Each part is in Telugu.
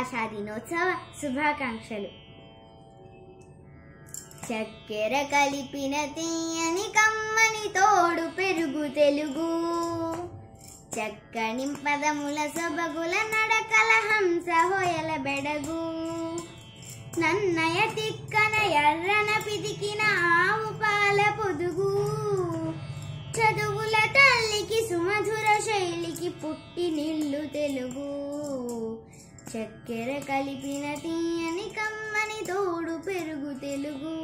భాషా దినోత్సవ శుభాకాంక్షలు. చక్కెర కలిపిన తీయని కమ్మని తోడు పెరుగు తెలుగు, చక్కని పదముల సొబగుల నడకల హంస హోయల బెడగు, నన్నయ తిక్కన ఎర్రన పిదికిన ఆవు పాల పొదుగు, చదువుల తల్లికి సుమధుర శైలికి పుట్టి నిల్లు తెలుగు, చక్కెర కలిపిన తీయని కమ్మని తోడు పెరుగు తెలుగు.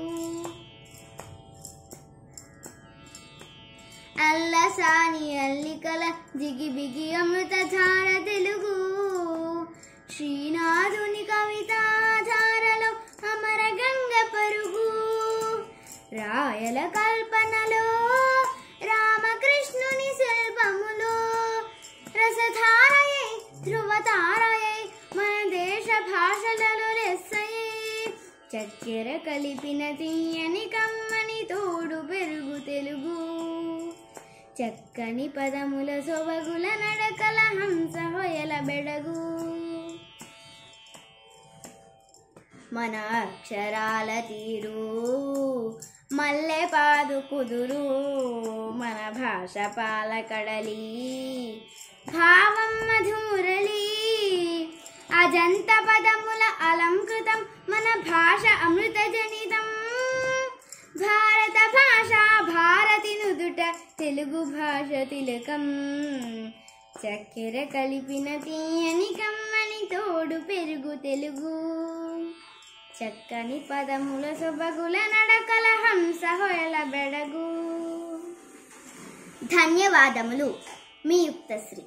అల్లసాని అల్లికల జిగిబిగి అమృతధార తెలుగు, శ్రీనాథుని కవితాధారలో అమర గంగ పరుగు, రాయల కల్పనలో రామకృష్ణుని శిల్పములో రసధారయై ధ్రువతారయై మన దేశ భాషలలో లెస్సయై, చక్కెర కలిపిన తీయని కమ్మని తోడు పెరుగు తెలుగు, చక్కని పదముల సొబగుల నడకల హంస హొయల బెడగు. మన అక్షరాల తీరు మల్లె పాదు కుదురు, మన భాష పాలకడలి భావం మధురలి, అజంత పదముల అలంకృతం మన భాష అమృత జనితం, భారత భాష భారతి నుదుట తెలుగు భాష తిలకం, చక్కెర కలిపిన తీయని కమ్మని తోడు పెరుగు తెలుగు, చక్కని పదముల సొబగుల నడకల హంస హొయల బెడగు. ధన్యవాదములు. మీ యుక్తశ్రీ.